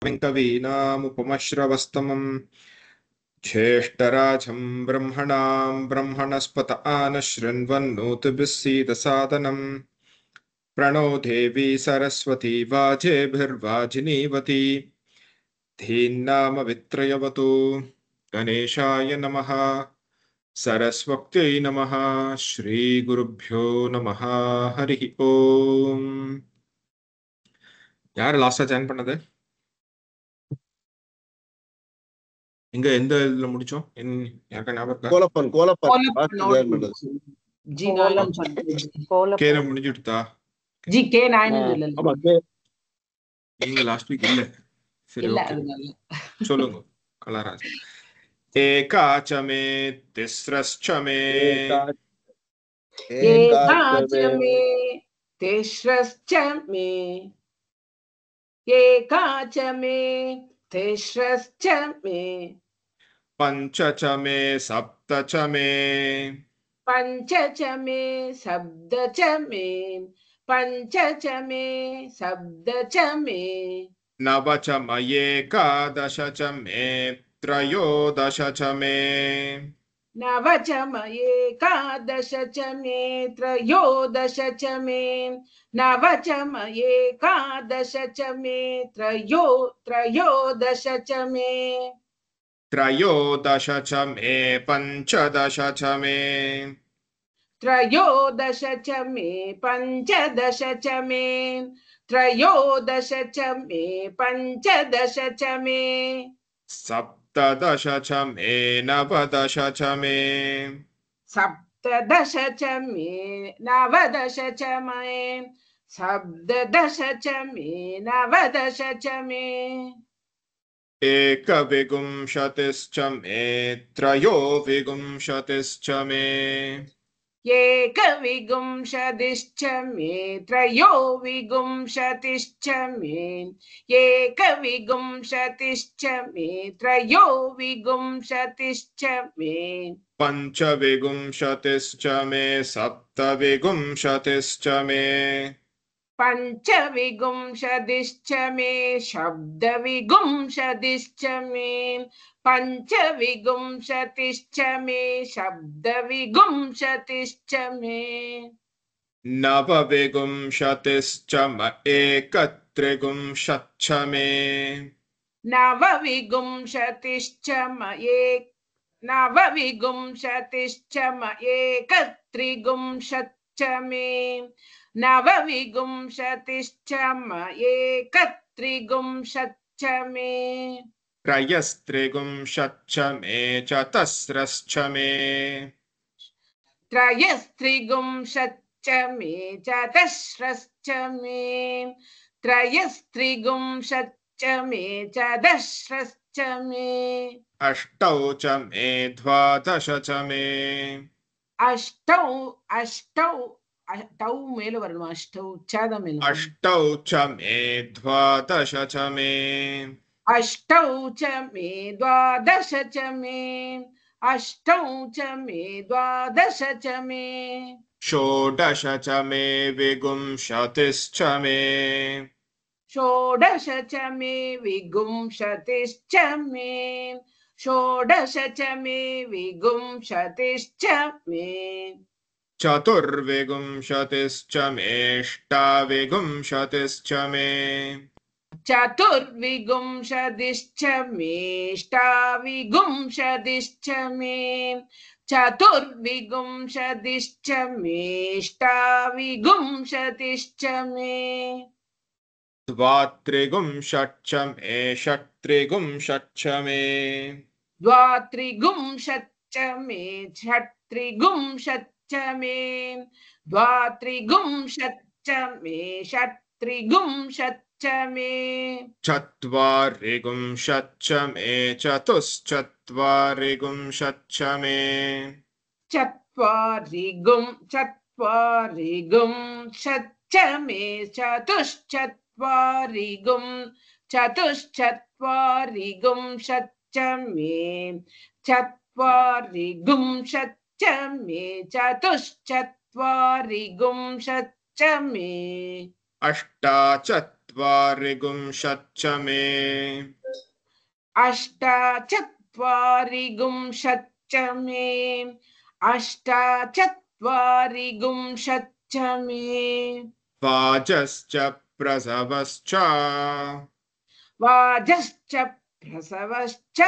कवीनामुपमश्रवस्तमम् ज्येष्ठराजं ब्रह्मणां ब्रह्मणस्पत आनशृण्वन्नोतिभिस्सीदसादनम् प्रणो देवी सरस्वती वाजेभिर्वाजिनीवती धीन्नाम वित्रयवतु गणेशाय नमः सरस्वत्यै नमः श्रीगुरुभ्यो नमः हरिः ओम யார் லாஸ்டா ஜாயின் பண்ணது இங்க எந்த இதுல முடிச்சோம் யாருக்கா ஞாபகம் இருக்கா கோலப்பன் ஜி நாலாம் கேல முடிஞ்சிடுதா ஜி கே நாயனும் சொல்லல நீங்க லாஸ்ட் வீக் இல்ல சரி ஓகே சொல்லுங்க கலாராஜ் एकाच मे तिस्रश्च मे एकाच मे तिस्रश्च मे एकाच मे तिस्रश्च मे पंच च मे सप्त च मे पंच च मे सप्त च मे पंच च मे सप्त च मे नव च मयेकादश च मे त्रयोदश च मे नव च मयेकादश च मे त्रयोदश च मे नव च मयेकादश च मे त्रयोदश च मे त्रयोदश च मे पंचदश च मे त्रयोदश च मे पंचदश च मे त्रयोदश च मे पंचदश च मे सप्तदश च मे नवदश च मे सप्तदश च मे नवदश च मे सप्तदश च मे नवदश च मे एकविंशतिश्च मे त्रयोविंशतिश्च मे एकविंशतिश्च मे त्रयोविंशतिश्च मे एकविंशतिश्च मे त्रयोविंशतिश्च मे पंचविंशतिश्च मे सप्तविंशतिश्च मे पंचविंशतिश्च मे शब्दविंशतिश्च मे पंचविंशतिश्च मे शब्दविंशतिश्च मे नवविंशतिश्च एकत्रिंशच्च मे नवविंशतिश्च नवविंशतिश्च एकत्रिंशच्च मे नवविंशतिश्च एकत्रिंशच्च मे त्रयस्त्रिंशच्च मे चतस्रश्च मे त्रयस्त्रिंशच्च मे चतस्रश्च मे त्रयस्त्रिंशच्च मे चतस्रश्च मे अष्टौ च मे द्वादश च मे अष्टौ मेल वरणम अष्टौ उच्चाद मेल अष्टौ च मे द्वादश च मे अष्टौ च मे द्वादश च मे अष्टौ च मे द्वादश च मे षोडश च मे विंशतिश्च मे षोडश च मे विंशतिश्च मे षोडश च मे विंशतिश्च मे चतुर्विंशतिश्च मेष्टाविंशतिश्च मे चतुर्विंशतिश्च मेष्टाविंशतिश्च मे चतुर्विंशतिश्च मेष्टाविंशतिश्च मे द्वात्रिंशच्च मे षट्त्रिंशच्च मे द्वात्रिंशच्च मे षट्त्रिंशच्च मे द्वात्रिंशच्च मे षट्त्रिंशच्च मे चत्वारिंशच्च मे चतुश्चत्वारिंशच्च मे चत्वारिंशच्च मे चतुश्चत्वारिंशच्च मे चत्वारिंशच्च मे चतुश्चत्वारिंशच्च मे अष्टाचत्वारिंशच्च अष्टचत्वारिगुंशच्च मे अष्टचत्वारिगुंशच्च मे अष्टचत्वारिगुंशच्च मे वाजश्च प्रसवश्च वाजश्च प्रसवश्च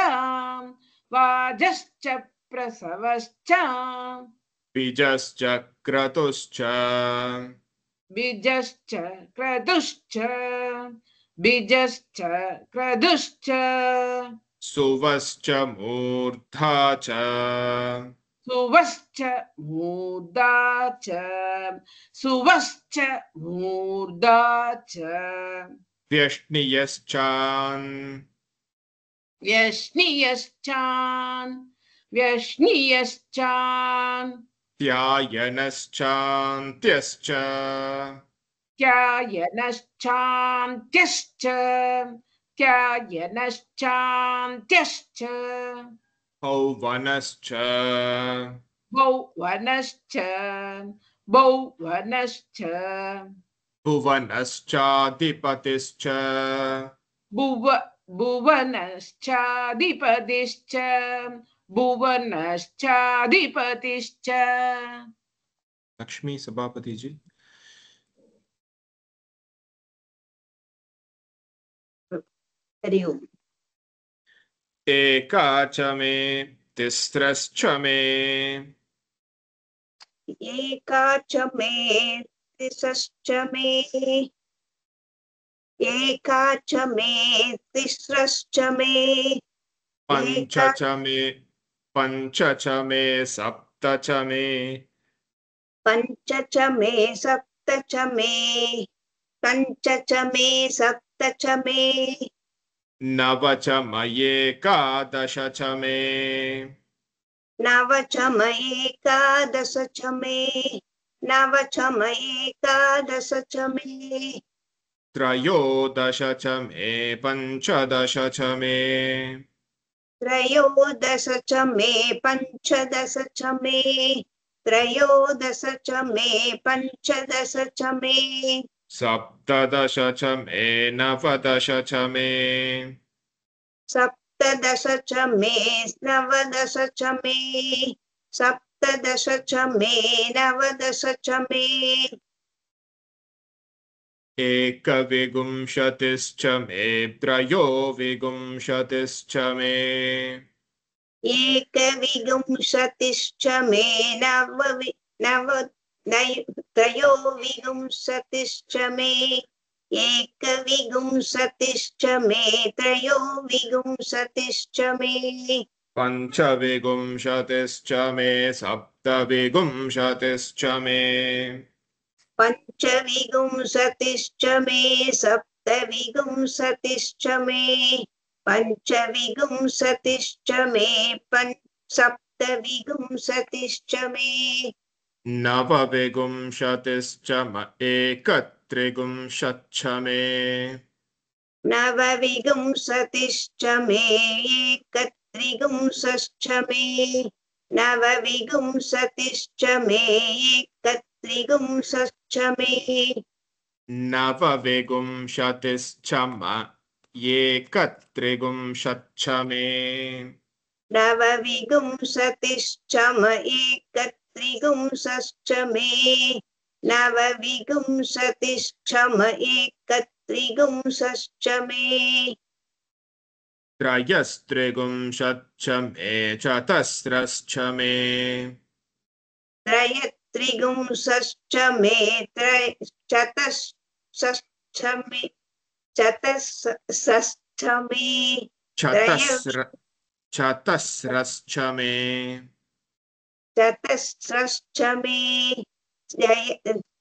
वाजश्च प्रसवश्च बीजश्च क्रतुश्च बीजश्च क्रतुश्च बीजश्च क्रतुश्च सुवश्च मूर्धा च सुवश्च मूर्धा च सुवश्च मूर्धा च व्यष्णियश्चान् व्यष्णियश्चान् व्यष्णियश्चान् ध्यायनश्चान्त्यश्च ध्यायनश्चान्त्यश्च ध्यायनश्चान्त्यश्च हौवनश्च भौवनश्च भौवनश्च भुवनश्चाधिपतिश्च भुवनश्चाधिपतिश्च भुवनश्चाधिपतिश्च लक्ष्मी सभापति जी हरि ओम एका च मे तिस्रश्च मे एका च मे तिसश्च मे एका च मे तिस्रश्च मे पञ्च च मे पञ्च च मे सप्त च मे पञ्च च मे सप्त च मे पञ्च च मे सप्त च मे नव च मयेकादश च मे नव च मयेकादश च मे नव च मयेकादश च मे त्रयोदश च मे पञ्चदश च मे त्रयोदश च मे पञ्चदश च मे त्रयोदश च मे पञ्चदश च मे सप्तदश च मे नवदश च मे सप्तदश च मे नवदश च मे सप्तदश च मे नवदश च मे एकविंशतिश्च मे त्रयोविंशतिश्च मे एकविंशतिश्च मे त्रयोविंशतिश्च मे एकविंशतिश्च मे त्रयोविंशतिश्च मे पञ्चविंशतिश्च मे सप्तविंशतिश्च मे पञ्चविंशतिश्च मे सप्तविंशतिश्च मे पञ्चविंशतिश्च मे सप्तविंशतिश्च मे नवविंशतिश्च एकत्रिंशच्च मे नवविंशतिश्च मे एकत्रिंशच्च मे नवविंशतिश्च मे एकत्रिंशच्च मे नवविंशतिश्च एकत्रिंशच्च मे नवविंशतिश्च एकत्रिंशच्च मे नवविंशतिश्च एकत्रिंशच्च मे त्रयस्त्रिंशच्च मे चतस्रश्च मे त्रयस्त्रिंशच्च मे चतस्रश्च मे चतस्रश्च मे चतस्रश्च मे चतस्रश्च मे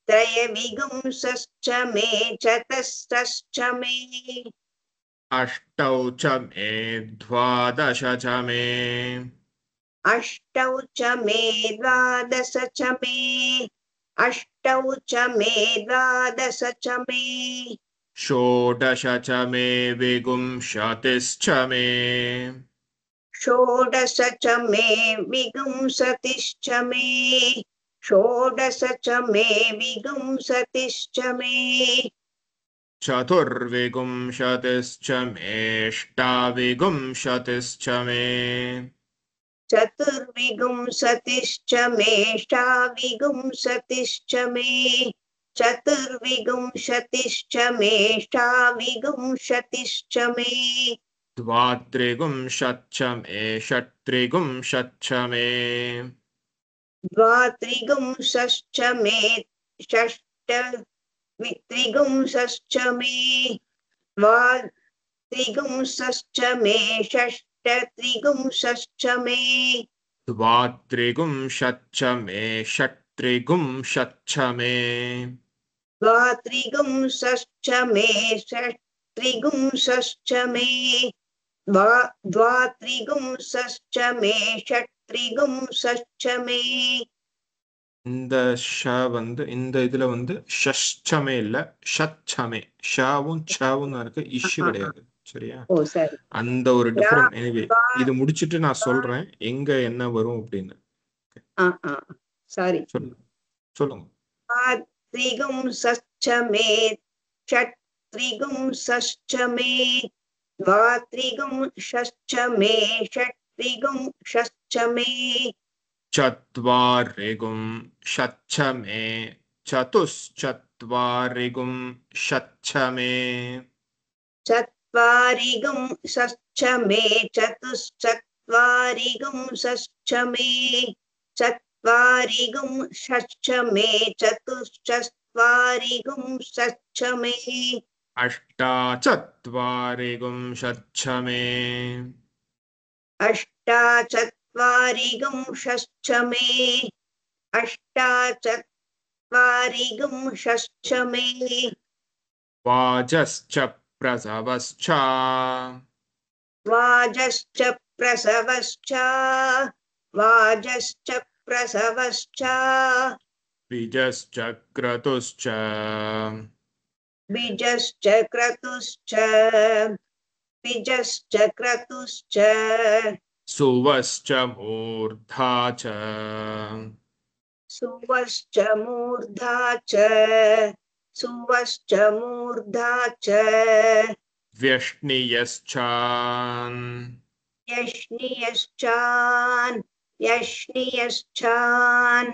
त्रयविंशश्च मे चतस्रश्च मे अष्टौ च मे द्वादश च मे अष्टौ च मे द्वादश च मे अष्टौ च मे द्वादश च मे षोडश च मे विंशतिश्च मे षोडश च मे विंशतिश्च मे षोडश च मे विंशतिश्च मे चतुर्विंशतिश्च मेष्टाविंशतिश्च मे चतुर्विंशतिश्च मेष्टाविंशतिश्च मे चतुर्विंशतिश्च मेष्टाविंशतिश्च मे द्वात्रिंशच्च मे षट्त्रिंशच्च मे द्वात्रिंशश्च मे षट्त्रिंशश्च मे द्वात्रिंशश्च मे षट्त्रिंशश्च मे द्वात्रिंशच्च मे षट्त्रिंशच्च मे द्वात्रिंशश्च मे षट्त्रिंशश्च मे द्वात्रिंशश्च मे षट्त्रिंशश्च मे இந்த ஷ வந்து இந்த இதுல வந்து ஷஷ்சமே இல்ல ஷச்சமே ஷாவும் சாவும் தான் இருக்கு இஷ்ஷு கிடையாது சரியா ஓ சரி அந்த ஒரு டிஃபரெண்ட் எனிவே இது முடிச்சிட்டு நான் சொல்றேன் எங்க என்ன வரும் அப்படின்னு சாரி சொல்லுங்க द्वात्रिंशश्च मे षट्त्रिंशश्च मे द्वात्रिंशश्च मे षट्त्रिंशश्च मे चत्वारिंशच्च मे चतुश्चत्वारिंशच्च मे चत्वारिंशश्च मे चतुश्चत्वारिंशश्च मे चत्वारिंशश्च मे चतुश्चत्वारिंशश्च मे अष्टाचत्वारिंशच्च मे अष्टाचत्वारिंशश्च मे अष्टाचत्वारिंशश्च मे वाजश्च प्रसवश्च वाजश्च प्रसवश्च वाजश्च प्रसवश्च बीजश्च क्रतुश्च बीजश्च क्रतुश्च बीजश्च क्रतुश्च सुवश्च मूर्धा च सुवश्च मूर्धा च सुवश्च मूर्धा च व्यष्णियश्चान् यष्णियश्चान् यष्णियश्चान्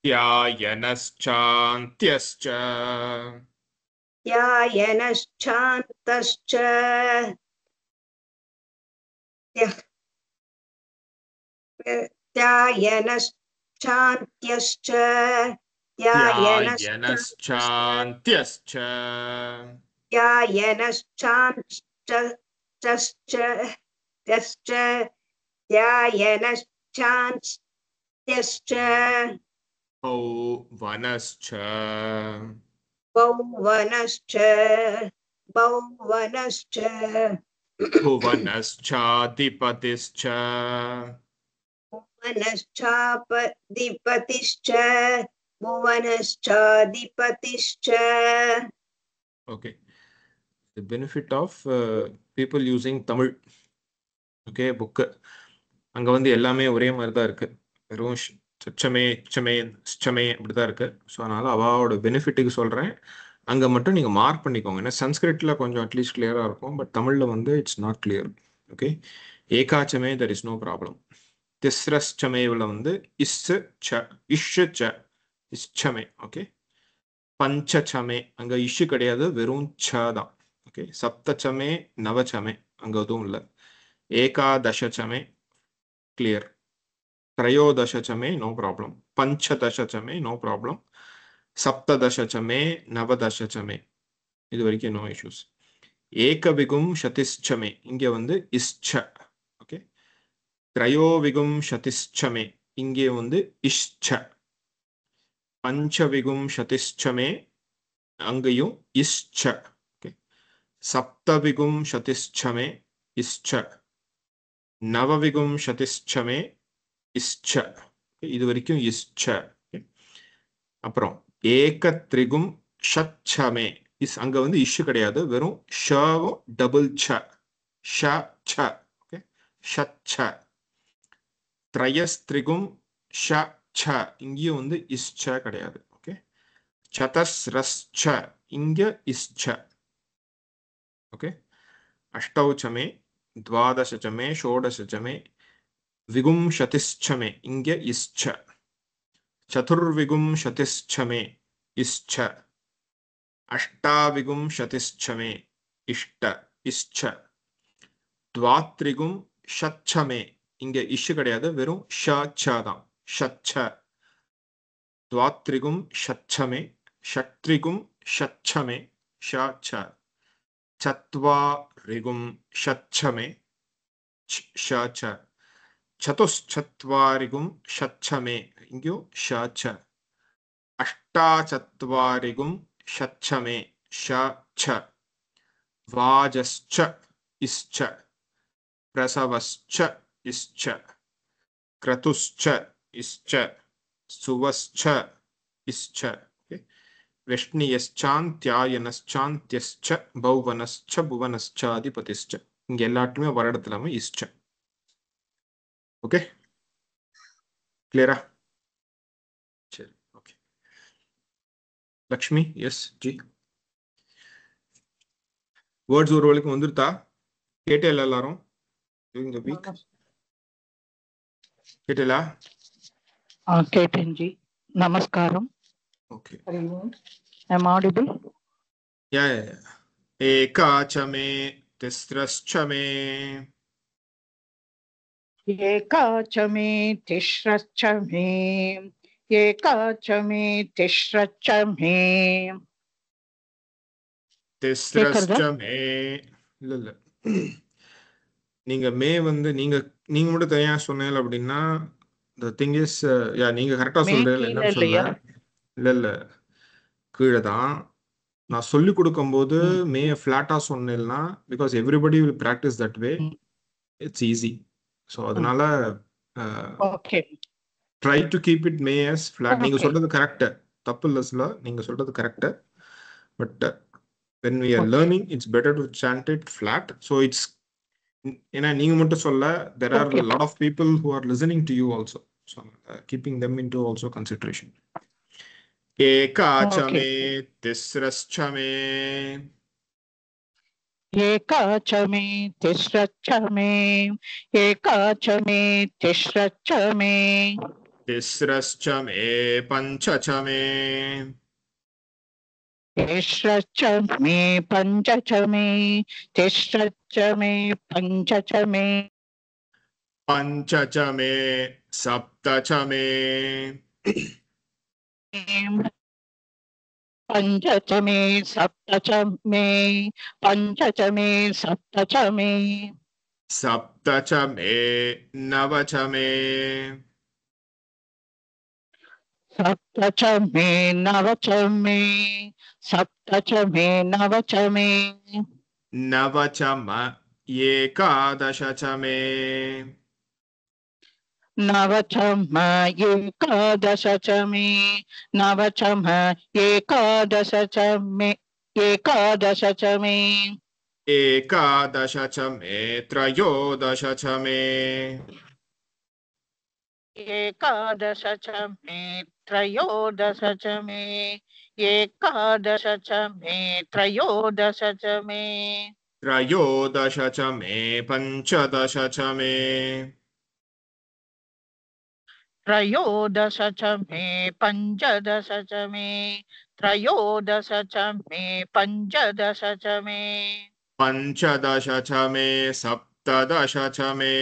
ध्यायनश्चान्त्यश्च ध्यायनश्चान्तश्च ध्यायनश्चान्त्यश्च ध्यायनश्चान्त्यश्च ध्यायनश्चान्त्यश्च ध्यायनश्चान्त्यश्च भौवनश्च भौवनश्च भौवनश्च भुवनश्चाधिपतिश्च भुवनश्चाधिपतिश्च भुवनश्चाधिपतिश्च Okay, the benefit of people using Tamil. Okay, book அங்க வந்து எல்லாமே ஒரே மாதிரி தான் இருக்கு வெறும் சச்சமே சமே சமே அப்படிதான் இருக்கு ஸோ அதனால அவாவோட பெனிஃபிட்டுக்கு சொல்றேன் அங்க மட்டும் நீங்க மார்க் பண்ணிக்கோங்க ஏன்னா சன்ஸ்கிரிட்ல கொஞ்சம் அட்லீஸ்ட் கிளியரா இருக்கும் பட் தமிழ்ல வந்து இட்ஸ் நாட் கிளியர் ஓகே ஏகாச்சமே தெர் இஸ் நோ ப்ராப்ளம் திஸ்ரச்சமேவில் வந்து இஸ்ஸு ச இஷ்ஷு ச இஷ்சமே ஓகே பஞ்சச்சமே அங்க இஷ்ஷு கிடையாது வெறும் ச தான் ஓகே சப்தச்சமே நவச்சமே அங்க எதுவும் இல்லை ஏகாதசச்சமே கிளியர் त्रयोदशचमे नो प्रॉब्लम पंचदशचमे नो प्रॉब्लम सप्तदशचमे नवदशचमे இது வரைக்கும் நோ இஷ்யூஸ் ஏகவிகும்சதிஷ்சமே இங்கே வந்து இஷ்ச ஓகே த்ரயோவிகும்சதிஷ்சமே இங்கே வந்து இஷ்ச பஞ்சவிகும்சதிஷ்சமே அங்கேயும் இஷ்ச ஓகே சப்தவிகும்சதிஷ்சமே இஷ்ச நவவிகும்சதிஷ்சமே இஷ்ச இது வரைக்கும் இஷ்ச அப்புறம் ஏகத்ரிகும் ஷச்சமே இஸ் அங்க வந்து இஷ்ஷு கிடையாது வெறும் ஷவும் டபுள் ச ஷ ச ஓகே ஷச்ச த்ரயஸ்திரிகும் ஷ ச இங்கேயும் வந்து இஷ்ச கிடையாது ஓகே சதஸ்ரஸ்ச இங்க இஷ்ச Okay. अष्टौ च मे, द्वादश च मे, षोडश च मे, विगुंशतिश्च मे, इंग इश्च, चतुर्विगुंशतिश्च मे, इश्च, अष्टाविगुंशतिश्च मे, इष्ट, इश्च, द्वात्रिगुंशच्च मे, इंग इश् कड़ियादु, वेरुम श च தான், ஷச்ச, द्वात्रिगुंशच्च मे, षट्त्रिगुंशच्च मे, श च, चत्वारिगुंशच्च मे, श च, चतुश्चत्वारिगुंशच्च मे, इंग्यो श च, अष्टाचत्वारिगुंशच्च मे, श च, वाजश्च इश्च, प्रसवश्च इश्च, क्रतुश्च इश्च, सुवश्च इश्च. வெஷ்ணியச்சாந்தியாயனச்சாந்தியஸ்ச பௌவனஸ்ச புவனஸ்சாதிபதிஸ்ச. இங்க எல்லாத்துமே வர இடத்துல இஸ்ச. ஓகே, கிளியரா? சரி, okay. Lakshmi, yes ji. Words ஒரு வரைக்கும் வந்துருத்தா? கேட்டேல எல்லாரும் during the week? கேட்டேலா? கேட்டேன் ஜி. நமஸ்காரம். Okay. I'm audible? Yeah, yeah, yeah. एकाच मे तिस्रश्च मे, एकाच मे तिस्रश्च मे, एकाच मे तिस्रश्च मे. तिस्रश्च मे. இல்ல இல்ல, நீங்க மே வந்து நீங்க நீங்க மட்டும் தனியா சொன்னீங்க அப்படின்னா the thing is யா நீங்க கரெக்டா மே சொல்றீங்க, கீழ என்னன்னு சொல்ல. இல்லையா? இல்ல இல்ல, கீழே தான். நான் சொல்லி கொடுக்கும்போது மே ஃபிளாட்டா சொன்னேன்னா because everybody will practice that way, it's easy. So அதனால okay, try to keep it may as flat. நீங்க Okay. சொல்றது கரெக்ட், தப்பு இல்லை சில, நீங்க சொல்றது correct. But when we are Okay. learning, it's better to chant it flat. So it's, ஏன்னா நீங்க மட்டும் சொல்ல, there are Okay. a lot of people who are listening to you also, so keeping them into also consideration. एकाच Okay. मे तिस्रश्च मे, एकाच मे तिस्रश्च मे, एकाच मे तिस्रश्च मे, तिस्रश्च मे पञ्च च मे, तिस्रश्च मे पञ्च च मे, तिस्रश्च मे पञ्च च मे, पञ्च च मे सप्त च मे, पञ्च च मे सप्त च मे, पञ्च च मे सप्त च मे, सप्त च मे नव च मे, सप्त च मे नव च मे, सप्त च मे नव च मे, नव च म एकादश च मे, नव च म एकादश च मे, नव च म एकादश च मे, एकादश च मे, एकादश च मे त्रयोदश च मे, एकादश च मे त्रयोदश च मे, एकादश च मे त्रयोदश च मे, त्रयोदश च मे पञ्चदश च मे, त्रयोदश च मे पञ्चदश च मे, त्रयोदश च मे पञ्चदश च मे, पञ्चदश च मे सप्तदश च मे,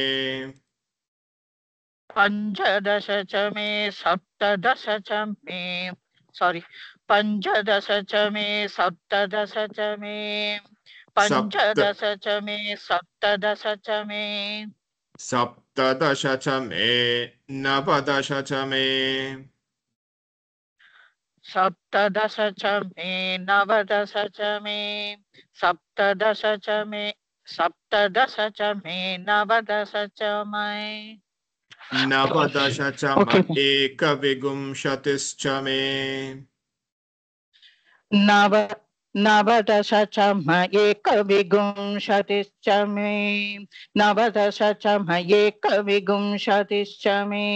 पञ्चदश च मे सप्तदश च मे, sorry, पञ्चदश च मे सप्तदश च मे, पञ्चदश च मे सप्तदश च मे, सप्तदश च मे नवदश च मे, सप्तदश च मे नवदश च मे, सप्तदश च मे सप्तदश च मे नवदश च मे, नवदश च म Okay. एकविंशतिश्च मे, नवदश च म एकविंशतिश्च मे, नवदश च म एकविंशतिश्च मे,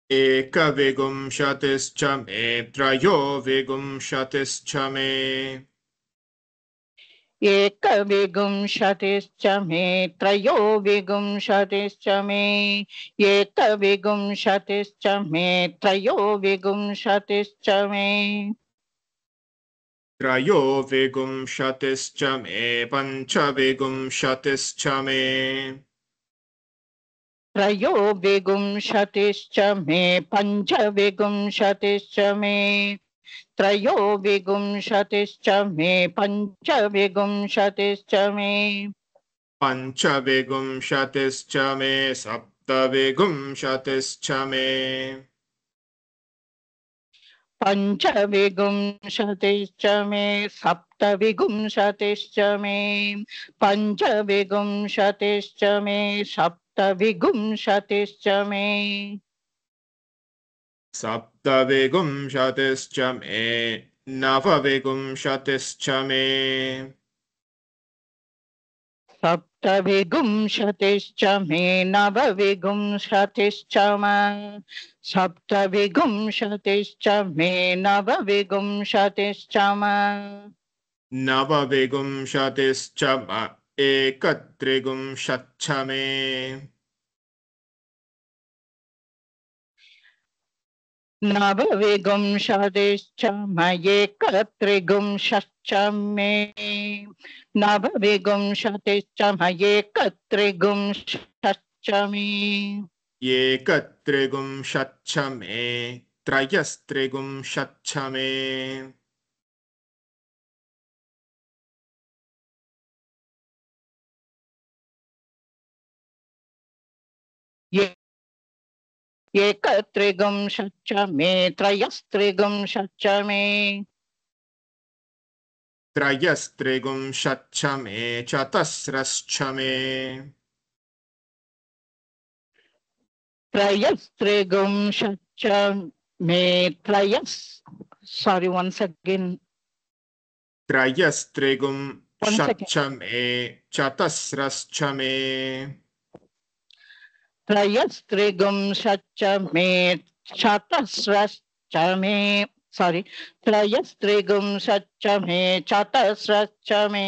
एकविंशतिश्च मे त्रयोविंशतिश्च मे, एकविंशतिश्च मे त्रयोविंशतिश्च मे एकविंशतिश्च मे त्रयोविंशतिश्च मे त्रयोविंशतिश्च मे पञ्चविंशतिश्च मे त्रयोविंशतिश्च मे पञ्चविंशतिश्च मे त्रयोविंशतिश्च मे पञ्चविंशतिश्च मे पञ्चविंशतिश्च मे सप्तविंशतिश्च मे पञ्चविंशतिश्च मे सप्तविंशतिश्च मे पञ्चविंशतिश्च मे सप्तविंशतिश्च मे सप्तविंशतिश्च मे नवविंशतिश्च मे सप्तविंशतिश्च मे नवविंशतिश्च मे सप्तविंशतिश्च मे नवविंशतिश्च मे नवविंशतिश्च एकत्रिंशच्च मे नवविंशतिश्च मयेकत्रिंशच्च मे नवविंशतिश्च मयेकत्रिंशच्च मे एकत्रिंशच्च मे त्रयस्त्रिंशच्च मे एकत्रिंशच्च मे त्रयस्त्रिंशच्च मे त्रयस्त्रिंशच्च मे चतस्रश्च मे त्रयस्त्रिंशच्च मे sorry once again त्रयस्त्रिंशच्च मे चतस्रश्च मे त्रयस्त्रिंशच्च मे चतस्रश्च मे sorry त्रयस्त्रिंशच्च मे चतस्रश्च मे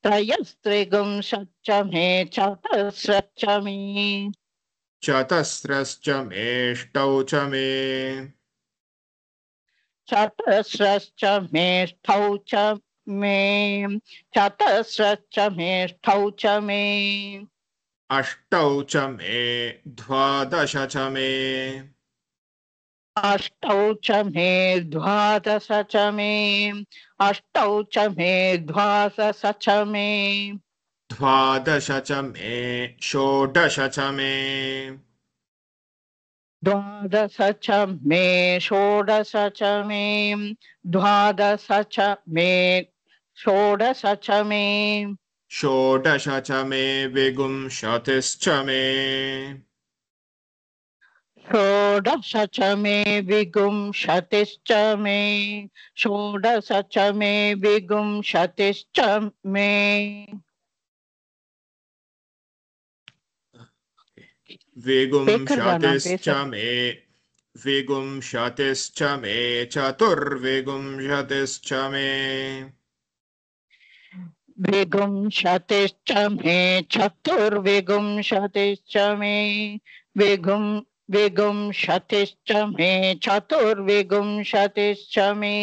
त्रयस्त्रिंशच्च मे चतस्रश्च मे चतस्रश्च मेष्टौ च मे चतस्रश्च मेष्टौ च मे चतस्रश्च मेष्टौ च मे अष्टौ च मे द्वादश च मे अष्टौ च मे द्वादश च मे अष्टौ च मे द्वादश च मे द्वादश च मे षोडश च मे द्वादश च मे षोडश च मे द्वादश च मे षोडश च मे षोडश च मे विंशतिश्च मे षोडश च मे विंशतिश्च मे षोडश च मे विंशतिश्च मे विंशतिश्च मे विंशतिश्च मे चतुर्विंशतिश्च मे विंशतिश्च मे चतुर्विंशतिश्च मे विंशतिश्च मे चतुर्विंशतिश्च मे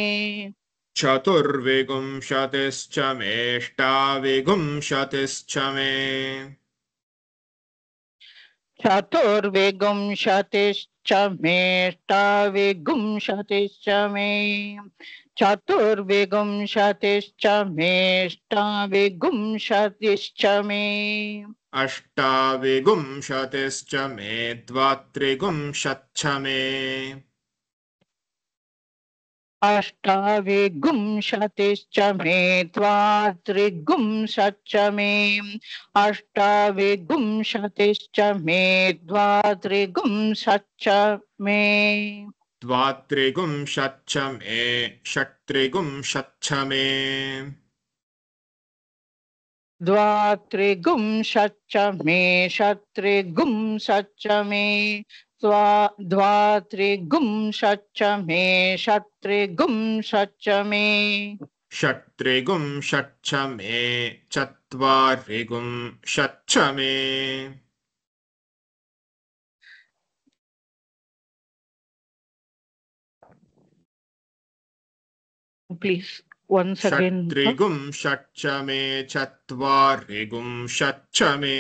चतुर्विंशतिश्च मेष्टाविंशतिश्च मे चतुर्विंशतिश्च मेष्टाविंशतिश्च मे चतुर्विंशतिश्च मेष्टाविंशतिश्च मे अष्टाविंशतिश्च मे द्वात्रिंशच्च मे अष्टाविंशतिश्च मे द्वात्रिंशच्च मे अष्टाविंशतिश्च मे द्वात्रिंशच्च मे द्वात्रिंशच्च मे षट्त्रिंशच्च मे द्वात्रिंशच्च मे षट्त्रिंशच्च मे द्वात्रिंशच्च मे षट्त्रिंशच्च मे षट्त्रिगुं षट् च मे चत्वारिगुं षट् च मे Please, once again. षट्त्रिगुं षट् च मे चत्वारिगुं षट् च मे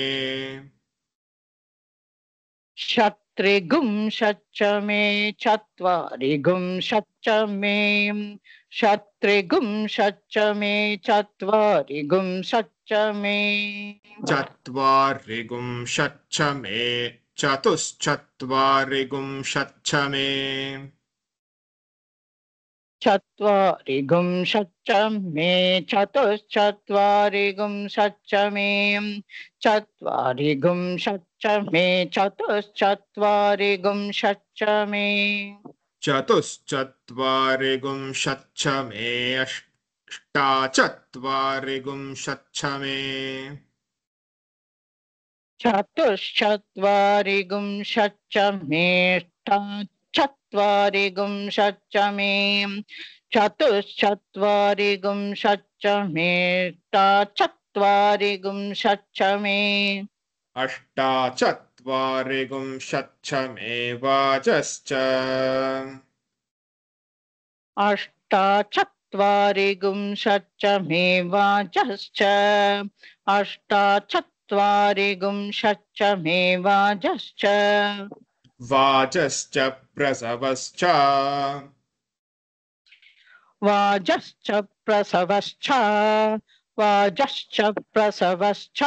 षट्त्रिगुं षट् मे चत्वारिगुं षट् मे षट्त्रिगुं षट् मे चत्वारिगुं षट् मे चत्वारिगुं षट् मे चतुश्चत्वारिगुं षट् मे चत्वारिगुं षट् मे चतुश्चत्वारिगुं षट् मे चत्वारिगुं षट् मे चतुश्चत्वारिगुं षट् मे चतुश्चत्वारिगुं षट् मे अष्टाचत्वारिगुं षट् मे चतुश्चत्वारिगुं षट् मे चत्वारिगुं षट् मे चतुश्चत्वारिगुं षट् मे चत्वारिगुं षट् मे अष्टाचत्वारिगुं षट् मे वाजश्च अष्टाचत्वारिगुं षट् मे वाजश्च अष्टाचत्वारिगुं षट् मे वाजश्च वाजश्च प्रसवश्च वाजश्च प्रसवश्च वाजश्च प्रसवश्च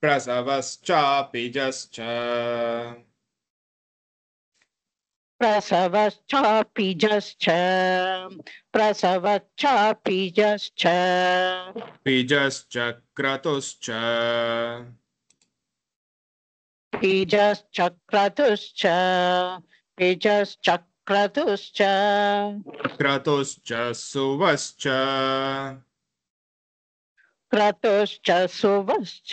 प्रसवश्चापिजश्च प्रसवश्चापिजश्च प्रसवश्चापिजश्च पिजश्च क्रतुश्च पिजश्च क्रतुश्च पिजश्च क्रतुश्च क्रतुश्च सुवश्च क्रतुश्च सुवश्च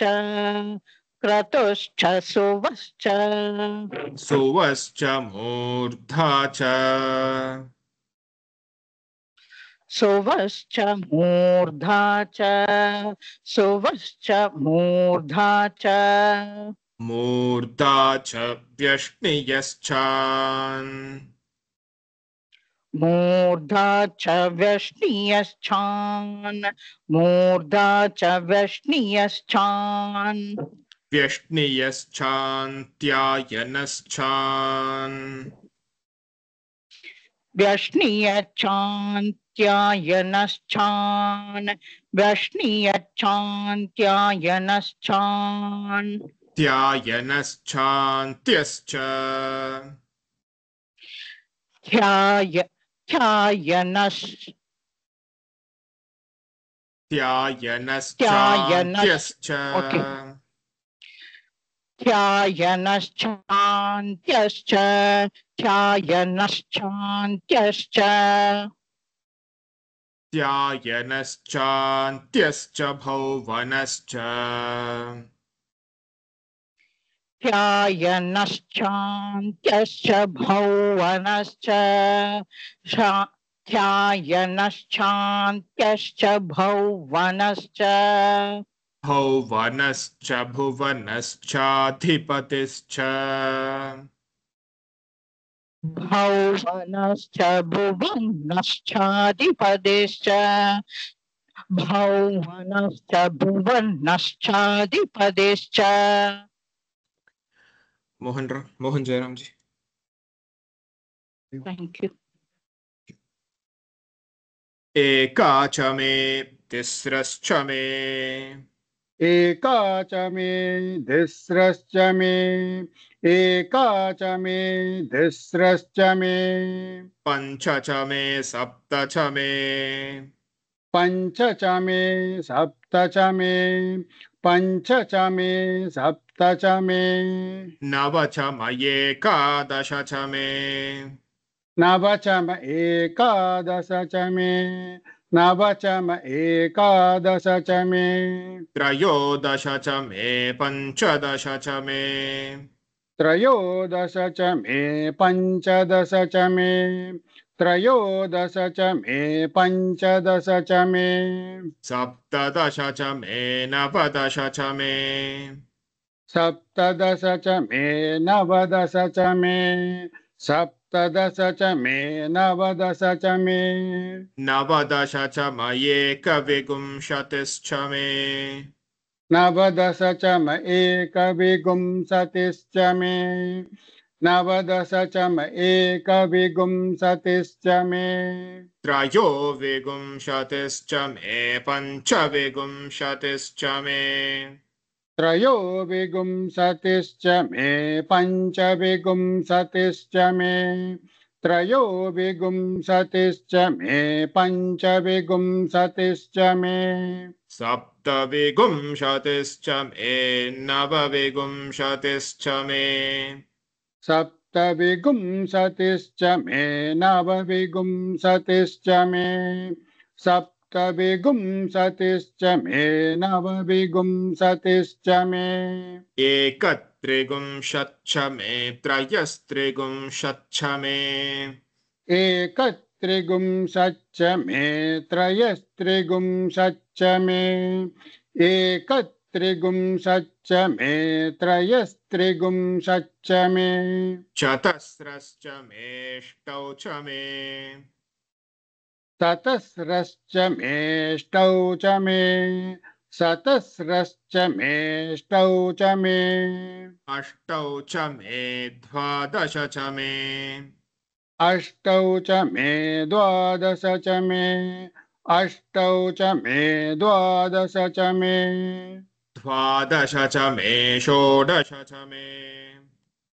क्रतुश्च सुवश्च सुवश्च मूर्धा च सुवश्च मूर्धा च सुवश्च मूर्धा च मूर्धा च व्यष्णियश्च मूर्धा च व्यष्णीयश्चान् मूर्धा च व्यष्णीयश्चान् व्यष्णियश्चान्त्यायनश्चान् व्यष्णीयचान्त्यायनश्चान् व्यष्णीयचान्त्यायनश्चान् त्यायनश्चान्त्यश्च ध्यायनश् त्यायनश्चान्त्यश्च Okay. ध्यायनश्चान्त्यश्च ध्यायनश्चान्त्यश्च त्यायनश्चान्त्यश्च भौवनश्च ध्यायनश्चान्त्यश्च भौवनश्च ध्यायनश्चान्त्यश्च भौवनश्च भौवनश्च भुवनश्चाधिपतिश्च भौवनश्च भुवनश्चाधिपतिश्च भौवनश्च भुवनश्चाधिपतिश्च Mohan Jairam ji Thank you. एका च मे तिस्रश्च मे एका च मे धिस्रश्च मे एका च मे धिस्रश्च मे पञ्च च मे सप्त च मे पञ्च च मे सप्त च मे पञ्च च मे सप्त च मे नव च मयेकादश च मे नव च म एकादश च मे नव च म एकादश च मे त्रयोदश च मे पञ्चदश च मे त्रयोदश च मे पञ्चदश च मे त्रयोदश च मे पञ्चदश च मे सप्तदश च मे नवदश च मे सप्तदश च मे नवदश च मे सप्तदश च मे नवदश च मे नवदश च मयेकविंशतिश्च मे नवदश च म एकविंशतिश्च मे नवदश च म एकविंशतिश्च मे त्रयोविंशतिश्च मे पञ्चविंशतिश्च मे त्रयोविंशतिश्च मे पञ्चविंशतिश्च मे त्रयोविंशतिश्च मे पञ्चविंशतिश्च मे सप्तविंशतिश्च मे नवविंशतिश्च मे सप्तविंशतिश्च मे नवविंशतिश्च मे सप्तविंशतिश्च मे नवविंशतिश्च मे एकत्रिंशच्च मे त्रयस्त्रिंशच्च मे एकत्रिंशच्च मे त्रयस्त्रिंशच्च मे एकत्रिंशच्च मे त्रयस्त्रिंशच्च मे चतस्रश्च मेष्टौ च मे ततस्रश्च मेष्टौ च मे सतस्रश्च मेष्टौ च मे अष्टौ च मे द्वादश च मे अष्टौ च मे द्वादश च मे अष्टौ च मे द्वादश च मे द्वादश च मे षोडश च मे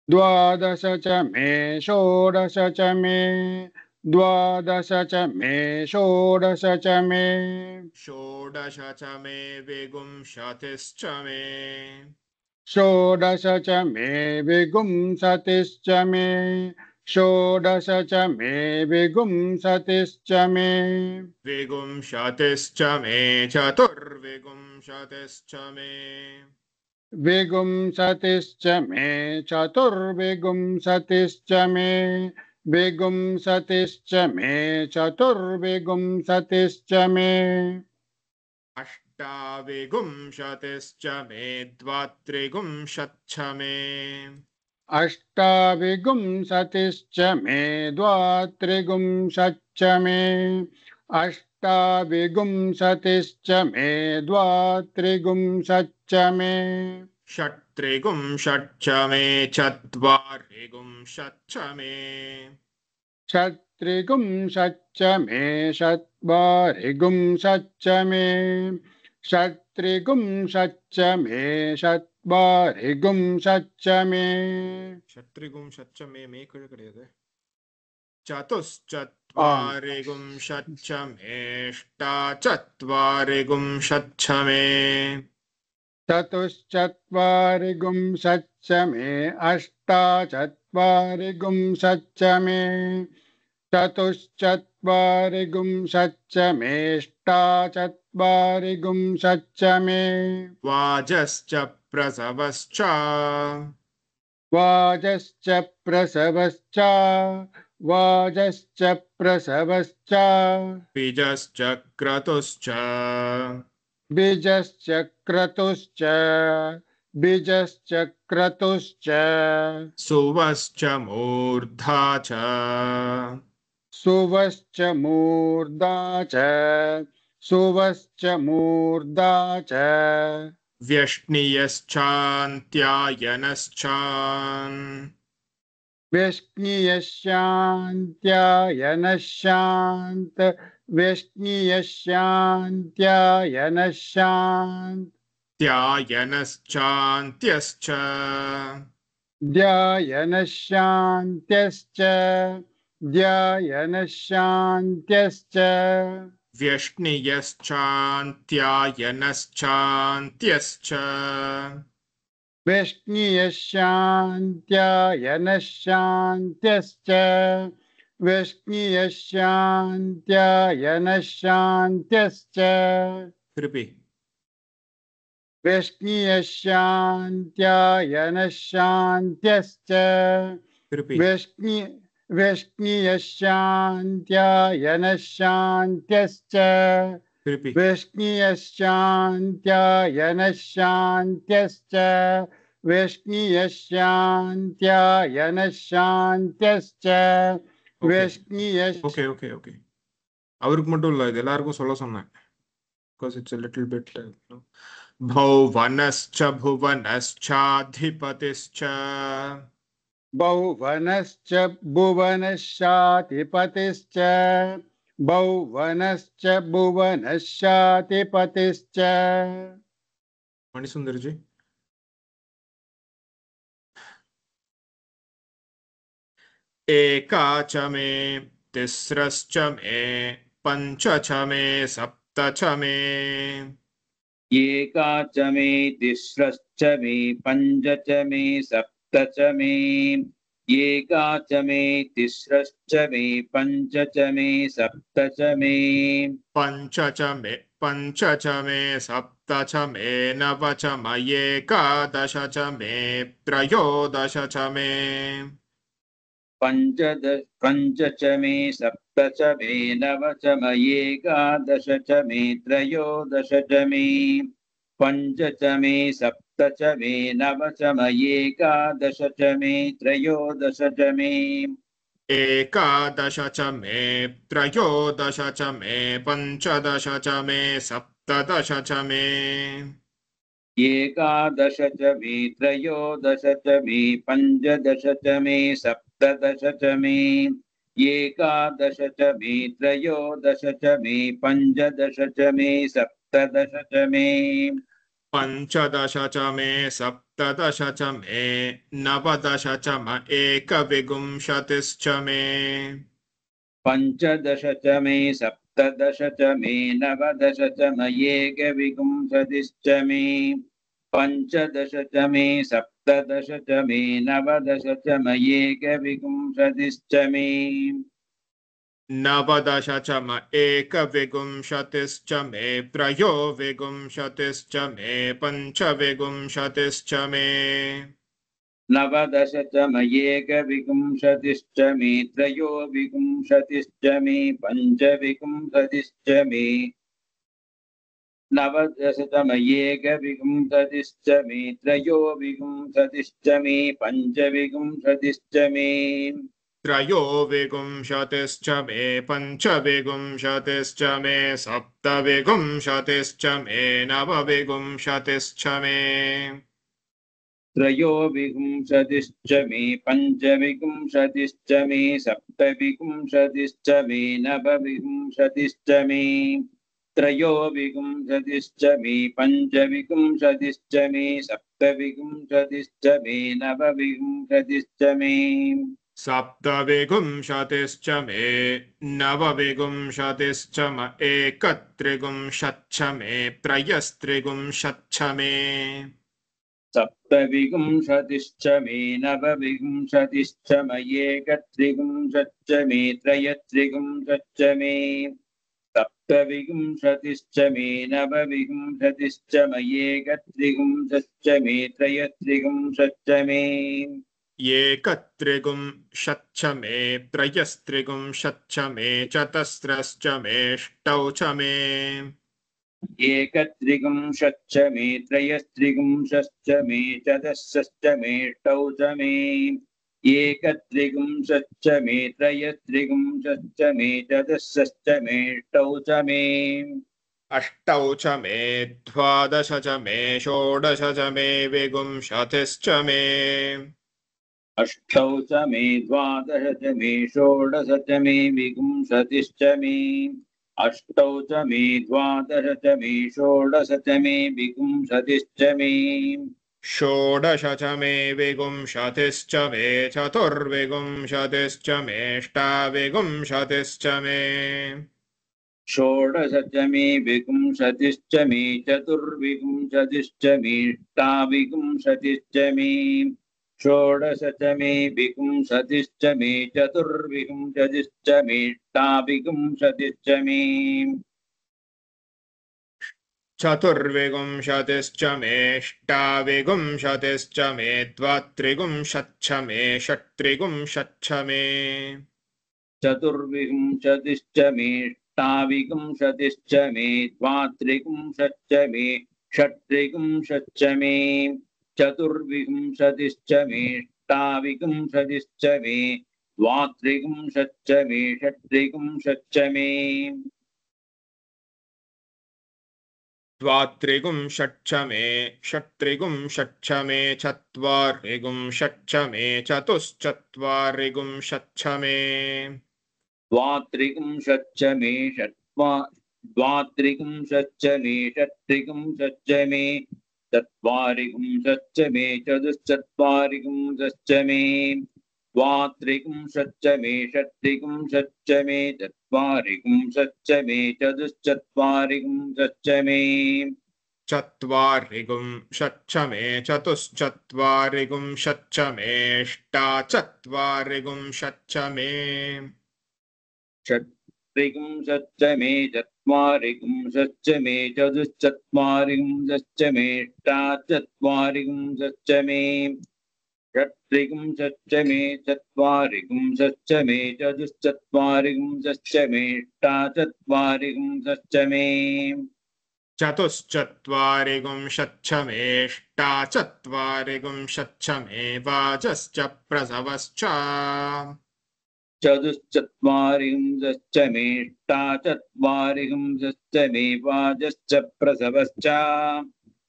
द्वादश च मे षोडश च मे द्वादश च मे षोडश च मे षोडश च मे विंशतिश्च मे षोडश च मे विंशतिश्च मे षोडश च मे विंशतिश्च मे विंशतिश्च मे चतुर्विंशतिश्च मे विंशतिश्च मे चतुर्विंशतिश्च मे विंशतिश्च मे चतुर्विंशतिश्च मे अष्टाविंशतिश्च मे द्वात्रिंशच्च मे अष्टाविंशतिश्च मे द्वात्रिंशच्च मे अष्टाविंशतिश्च मे द्वात्रिंशच्च मे षट्त्रिंशच्च मे चत्वारिंशच्च मे षट्त्रिंशच्च मे चत्वारिंशच्च मे षट्त्रिंशच्च मे चत्वारिंशच्च मे षट्त्रिंशच्च मे கிடையாது चतुश्चत्वारिंशच्च मेष्टाचत्वारिंशच्च मे चतुश्चत्वारिंशच्च मे अष्टाचत्वारिंशच्च मे चतुश्चत्वारिंशच्च मेष्टाचत्वारिंशच्च मे वाजश्च प्रसवश्च वाजश्च प्रसवश्च वाजश्च प्रसवश्च बीजश्च क्रतुश्च बीजश्च क्रतुश्च बीजश्च क्रतुश्च सुवश्च मूर्धा च सुवश्च मूर्धा च सुवश्च मूर्धा च व्यष्णियश्चान्त्यायनश्च व्यष्णियशान्त्यायनशान्त व्यष्णियशान्त्यायनशान्त त्यायनश्चान्त्यश्च ध्यायनशान्त्यश्च ध्यायनशान्त्यश्च व्यष्णियश्चान्त्यायनश्चान्त्यश्च व्यष्णियशान्त्यायनशान्त्यश्च व्यष्णियशान्त्यायनशान्त्यश्च திருப்பி व्यष्णियशान्त्यायनशान्त्यश्च திருப்பி व्यष्णि व्यष्णीयश्चान्त्यायनश्चान्त्यश्च திருப்பி व्यष्णीयश्चान्त्यायनश्चान्त्यश्च व्यष्णीयश्चान्त्यायनश्चान्त्यश्च ஓகே व्यष्णीयश्च ஓகே ஓகே ஓகே அவருக்கு மட்டும் இல்ல இது எல்லாருக்கும் சொல்ல சொன்னேன் because it's a little bit भौवनश्च भुवनश्चाधिपतिश्च बहुवनश्च भुवनश्चाधिपतिश्च बहुवनश्च भुवनश्चाधिपतिश्च मणिसुंदर जी एका च मे तिस्रश्च मे पञ्च च मे सप्त च मे एका च मे तिस्रश्च मे पञ्च च मे सप्त च मे एका च मे तिस्रश्च मे पञ्च च मे सप्त च मे पञ्च च मे सप्त च मे नव च मयि एकादश च मे त्रयोदश च मे पञ्च च मे सप्त च मे नव च मयि एकादश च मे त्रयोदश च मे पञ्च च मे सप्त च मे नव च मयि एकादश च मे त्रयोदश च मे एकादश च मे त्रयोदश च मे पञ्चदश च मे सप्तदश च मे एकादश च मे त्रयोदश च मे पञ्चदश च मे सप्तदश च मे एकादश च मे त्रयोदश च मे पञ्चदश च मे सप्तदश च मे पञ्चदश च मे सप्तदश च मे नवदश च म एकविंशतिश्च मे पञ्चदश च मे सप्तदश च मे नवदश च म एकविंशतिश्च मे पञ्चदश च मे सप्तदश च मे नवदश च म एकविंशतिश्च मे नवदश च म एकविंशतिश्च मे त्रयोविंशतिश्च मे पञ्चविंशतिश्च मे नवदश च म एकविंशतिश्च मे त्रयोविंशतिश्च मे पञ्चविंशतिश्च मे नवदश च म एकविंशतिश्च मे त्रयोविंशतिश्च मे पञ्चविंशतिश्च मे त्रयोविंशतिश्च मे पञ्चविंशतिश्च मे सप्तविंशतिश्च मे नवविंशतिश्च मे त्रयोविंशतिश्च मे पञ्चविंशतिश्च मे सप्तविंशतिश्च मे नवविंशतिश्च मे त्रयोविंशतिश्च मे पञ्चविंशतिश्च मे सप्तविंशतिश्च मे नवविंशतिश्च मे सप्तविंशतिश्च मे नवविंशतिश्च म एकत्रिंशच्च मे त्रयस्त्रिंशच्च मे सप्तविंशतिश्च मे नवविंशतिश्च म एकत्रिंशच्च मे त्रयस्त्रिंशच्च मे सप्तविंशतिश्च मे नवविंशतिश्च म एकत्रिंशच्च मे त्रयस्त्रिंशच्च मे एकत्रिंशच्च मे त्रयस्त्रिंशच्च मे चतस्रश्च मेष्टौ च मे एकत्रिंशच्च मे त्रयस्त्रिंशच्च मे चतुष्षश्च मेष्टौ च मे एकत्रिंशच्च मे त्रयस्त्रिंशच्च मे चतुष्षश्च मेष्टौ च मे अष्टौ च मे द्वादश च मे षोडश च मे विंशतिश्च मे अष्टौ च मे द्वादश च मे षोडश च मे विंशतिश्च मे अष्टौ च मे द्वादश च मे षोडश च मे विंशतिश्च मे षोडश च मे विंशतिश्च मे चतुर्विंशतिश्च मेष्टाविंशतिश्च मे षोडश च मे विंशतिश्च मे चतुर्विंशतिश्च मेष्टाविंशतिश्च मे षोडश च मे विंशतिश्च मे चतुर्विंशतिश्च मेष्टाविंशतिश्च मे चतुर्विंशतिश्च मेष्टाविंशतिश्च मे द्वात्रिंशच्च मे षट्त्रिंशच्च मे चतुर्विंशतिश्च मेष्टाविंशतिश्च मे द्वात्रिंशच्च मे षट्त्रिंशच्च मे चतुर्विंशतिश्च मेष्टाविंशतिश्च मे द्वात्रिंशच्च मे षट्त्रिंशच्च मे द्वात्रिंशच्च मे षट्त्रिंशच्च मे चत्वारिंशच्च मे चतुश्चत्वारिंशच्च मे द्वात्रिंशच्च मे द्वात्रिंशच्च मे षट्त्रिंशच्च मे चत्वारिंशच्च मे चतुश्चत्वारिंशच्च मे द्वात्रिंशच्च मे षट्त्रिंशच्च मे चत्वारिंशच्च मे चतुश्चत्वारिंशच्च मे चत्वारिंशच्च मे चतुश्चत्वारिंशच्च मेष्टाचत्वारिंशच्च मे षट्त्रिंशच्च मे चत्वारिंशच्च मे चतुश्चत्वारिंशच्च मेष्टाचत्वारिंशच्च मे षट्त्रिंशच्च मे चत्वारिंशच्च मे चतुश्चत्वारिंशच्च मेष्टाचत्वारिंशच्च मे चतुश्चत्वारिंशच्च मेष्टाचत्वारिंशच्च मे वाजश्च प्रसवश्च चतुश्चत्वारिंशच्च मेष्टाचत्वारिंशच्च मे वाजश्च प्रसवश्च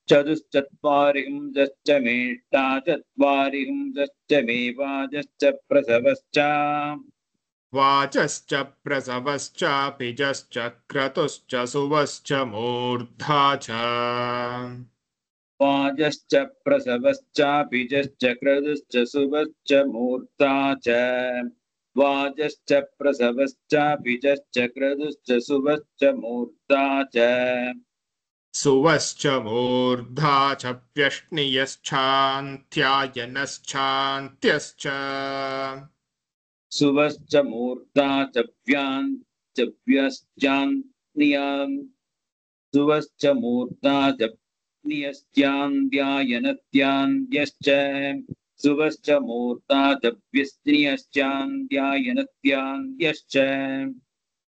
चतुश्चत्वारिंशच्च मेष्टाचत्वारिंशच्च मे वाजश्च प्रसवश्च वाचश्च प्रसवश्च पिजश्च क्रतुश्च सुवश्च मूर्धा च वाजश्च प्रसवश्च पिजश्च क्रतुश्च सुवश्च मूर्ता च वाजश्च प्रसवश्च पिजश्च क्रतुश्च सुवश्च मूर्ता च सुवश्च मूर्धा च व्यष्णियश्चान्त्यायनश्चान्त्यश्च सुवश्च मूर्ता च व्यश्चान्त्यान् सुवश्च मूर्ता च नियश्चान्द्यायनत्यान्द्यश्च सुवश्च मूर्ता च व्यस्त्रियश्चान्द्यायनत्यान्द्यश्च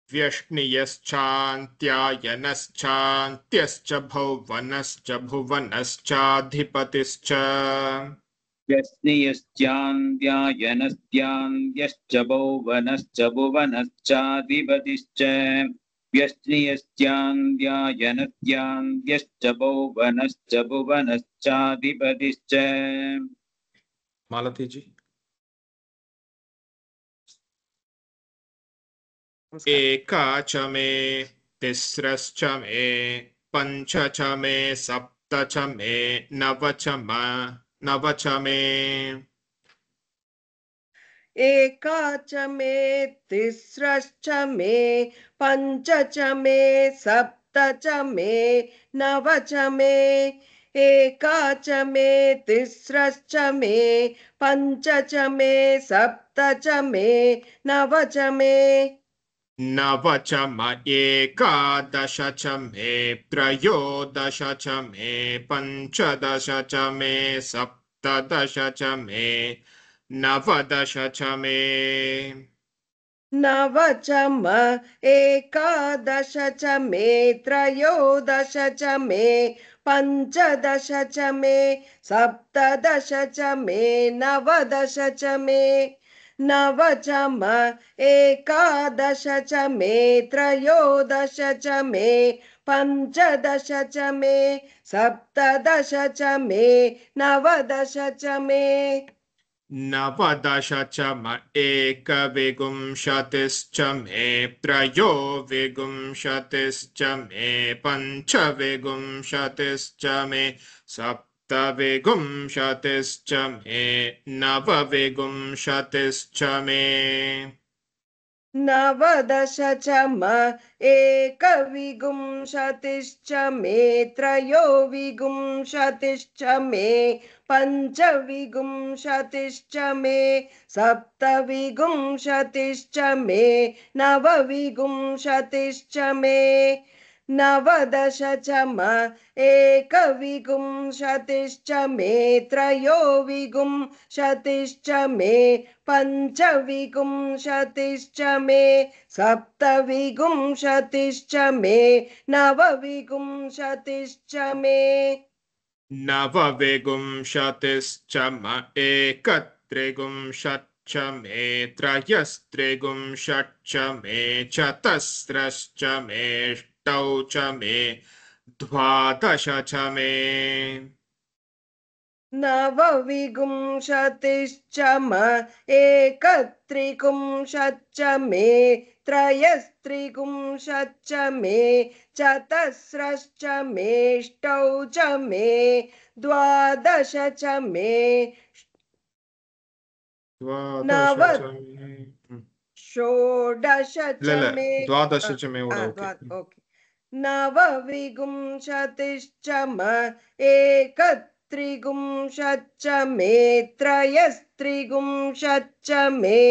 व्यष्णियश्चान्त्यायनश्चान्त्यश्च भुवनश्च भुवनश्चाधिपतिश्च व्यस्त्रियश्चान्द्यायनस्त्यान्द्यश्च भुवनश्च भुवनश्चाधिपतिश्च व्यस्त्रियश्चान्द्यायनत्यान्द्यश्च भुवनश्च भुवनश्चाधिपतिश्च मालती जी नमस्कार एका च मे तिस्रश्च मे पञ्च च मे सप्त च मे नव च मे एका च मे तिस्रश्च मे पञ्च च मे सप्त च मे नव च मे एका च मे तिस्रश्च मे पञ्च च मे सप्त च मे नव च मे नव च म एकादश च मे त्रयोदश च मे पञ्चदश च मे सप्तदश च मे नवदश च मे नव च म एकादश च मे त्रयोदश च मे पञ्चदश च मे सप्तदश च मे नवदश च मे नव च म एकादश च मे त्रयोदश च मे पञ्चदश च मे सप्तदश च मे नवदश च मे नवदश च म एकविंशतिश्च मे त्रयोविंशतिश्च मे पञ्चविंशतिश्च मे सप्तविंशतिश्च मे नवविंशतिश्च मे नवदश च म एकविंशतिश्च मे त्रयोविंशतिश्च मे पञ्चविंशतिश्च मे सप्तविंशतिश्च मे नवविंशतिश्च मे नवदश च म एकविंशतिश्च मे त्रयोविंशतिश्च मे पञ्चविंशतिश्च मे सप्तविंशतिश्च मे नवविंशतिश्च मे नवविंशतिश्च म एकत्रिंशच्च मे त्रयस्त्रिंशच्च मे चतस्रश्च मे अष्टौ च मे द्वादश च मे नवविंशतिश्च म एकत्रिंशच्च मे त्रयस्त्रिंशच्च मे चतस्रश्च मे अष्टौ च मे द्वादश च मे द्वादश नव च मे षोडश च मे द्वादश च मे ओके नवविंशतिश्च म एकत्रिंशच्च मे त्रयस्त्रिंशच्च मे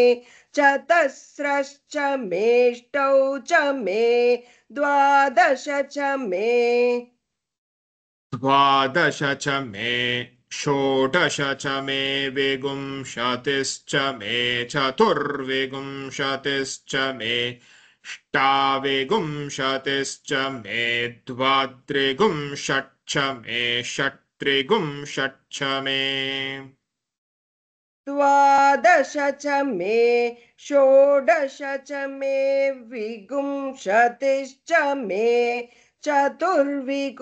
चतस्रश्च मे अष्टौ च मे द्वादश च मे द्वादश च मे षोडश च मे विंशतिश्च मे चतुर्विंशतिश्च मे अष्टाविंशतिश्च मे द्वात्रिंशच्च मे षट्त्रिंशच्च मे द्वादश च मे षोडश च मे विंशतिश्च मे चतुर्विंशतिश्च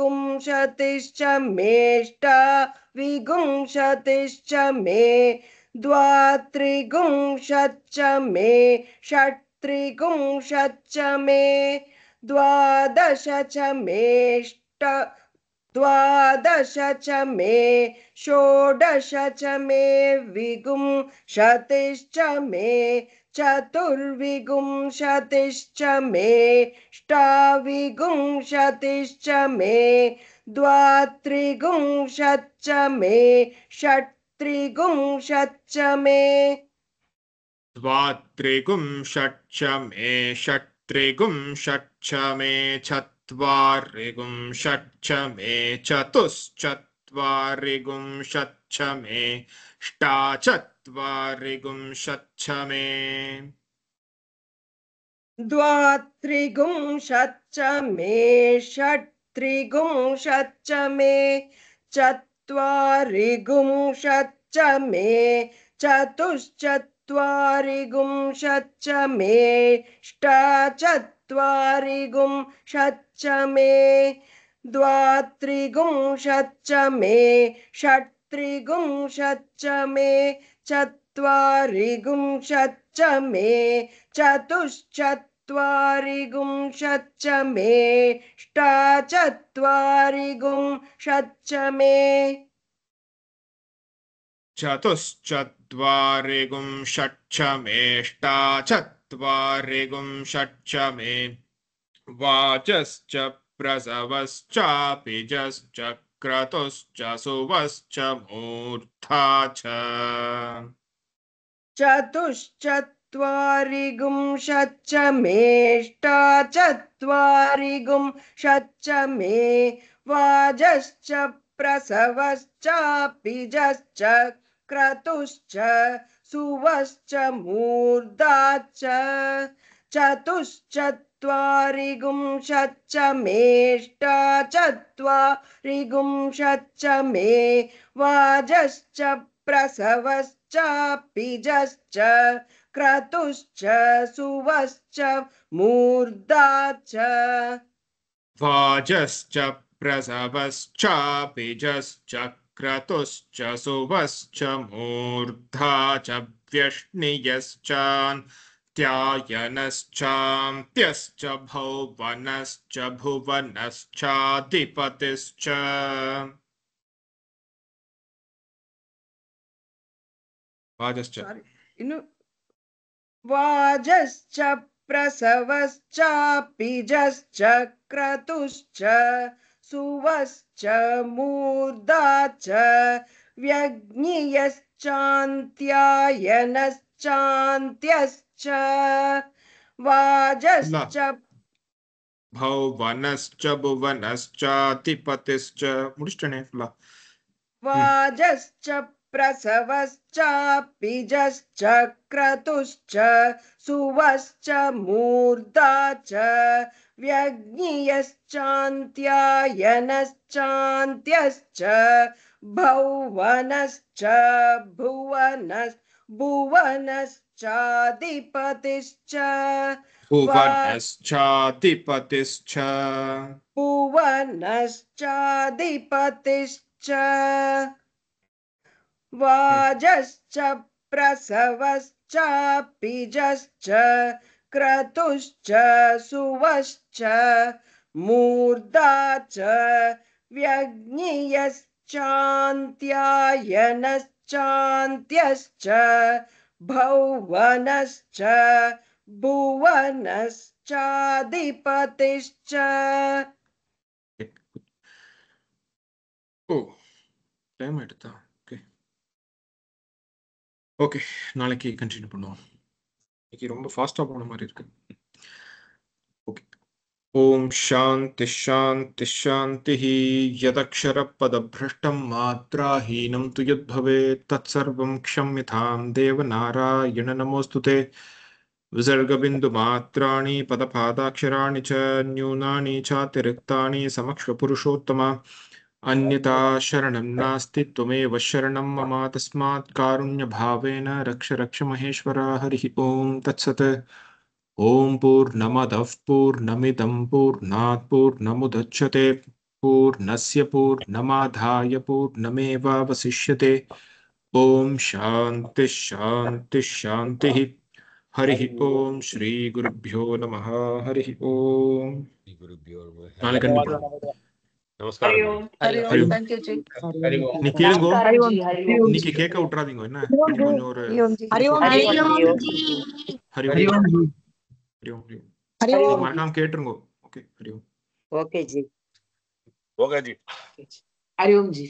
मे अष्टाविंशतिश्च मे द्वात्रिंशच्च मे षट्त्रिंशच्च मे द्वादश च मे द्वादश च मे षोडश च मे विंशतिश्च मे चतुर्विंशतिश्च मे अष्टाविंशतिश्च मे द्वात्रिंशच्च मे षट्त्रिंशच्च मे द्वात्रिंशच्च मे षट्त्रिंशच्च मे चत्वारिंशच्च मे चतुश्चत्वारिंशच्च मे अष्टाचत्वारिंशच्च मे द्वात्रिंशच्च मे षट्त्रिंशच्च मे चत्वारिंशच्च मे चतुश्चत्वारिंशच्च मे अष्टाचत्वारिंशच्च मे द्वात्रिंशच्च मे षट्त्रिंशच्च मे चत्वारिंशच्च मे चतुश्चत्वारिंशच्च मे अष्टाचत्वारिंशच्च मे चतुश्चत्वारिंशच्च मे अष्टाचत्वारिंशच्च मे वाचश्च प्रसवश्चापिजश्च क्रतुश्च सुवश्च मूर्धा च चतुश्चत्वारिंशच्च मे अष्टाचत्वारिंशच्च मे वाजश्च प्रसवश्चापिजश्च क्रतुश्च सुवश्च मूर्धा च चतुश्चत्वारिंशच्च मे अष्टाचत्वारिंशच्च मे वाजश्च प्रसवश्चापिजश्च क्रतुश्च सुवश्च मूर्धा च वाजश्च प्रसवश्चापिजश्च क्रतुश्च सुवश्च मूर्धा च व्यष्णियश्चान्त्यायनश्चान्त्यश्च भौवनश्च भुवनश्चाधिपतिश्च वाजश्च वाजश्च प्रसवश्चापिजश्च क्रतुश्च सुवश्च मूर्धा च व्यग्नियश्चान्त्यायनश्चान्त्यश्च वाजश्च भौवनश्च भुवनश्चाधिपतिश्च முடிச்சிட்டேனே ஃபுல்லா वाजश्च प्रसवश्चापिजश्च क्रतुश्च सुवश्च मूर्धा च व्यज्ञियश्चान्त्यायनश्चान्त्यश्च भौवनश्च भुवनश्चाधिपतिश्च भुवनश्चाधिपतिश्च भुवनश्चाधिपतिश्च वाजश्च प्रसवश्चापिजश्च क्रतुश्च सुवश्च मूर्धा च व्यज्ञियश्चान्त्यायनश्चान्त्यश्च भौवनश्च भुवनश्चाधिपतिश्च ஓ டைம் எடுத்தா ஓகே ஓகே நாளைக்கு கண்டினியூ பண்ணுவோம் இன்னைக்கு ரொம்ப ஃபாஸ்டா போன மாதிரி இருக்கு ஓகே ஓம் சாந்தி சாந்தி சாந்தி யதக்ஷரபதப்ரஷ்டம் மாத்ராஹீனம் து யத்பவேத் தத்சர்வம் க்ஷம்யதாம் தேவநாராயண நமோஸ்துதே विसर्गबिन्दुमात्राणि पदपादाक्षराणि च न्यूनानि चातिरिक्तानि समक्षपुरुषोत्तम अन्यथा शरणं नास्ति त्वमेव शरणं मम तस्मात् कारुण्यभावेन रक्ष रक्ष महेश्वर हरिः ओं तत्सत् ओं पूर्णमदः पूर्णमिदं पूर्णात् पूर्णमुदच्यते पूर्णस्य पूर्णमादाय पूर्णमेवावशिष्यते ओं शान्ति शान्ति शान्तिः हरिः ओम श्री गुरुभ्यो नमः हरिः ओम नाले कन्नी पड़ो नमस्कार हरि हरि ओम ओम थैंक यू जी நீ கேளுங்கோ நமஸ்காரம் ஜி हरि ओम இன்னைக்கு கேக்க விட்டுறாதீங்க என்ன இன்னைக்கு கொஞ்சம் ஒரு हरि ओम ஹரி जी ஓம் ஹரி ஓம் हरि ओम மறக்காம கேட்டுருங்கோ ஓகே ஹரி ஓம் ओके जी हरि ओम जी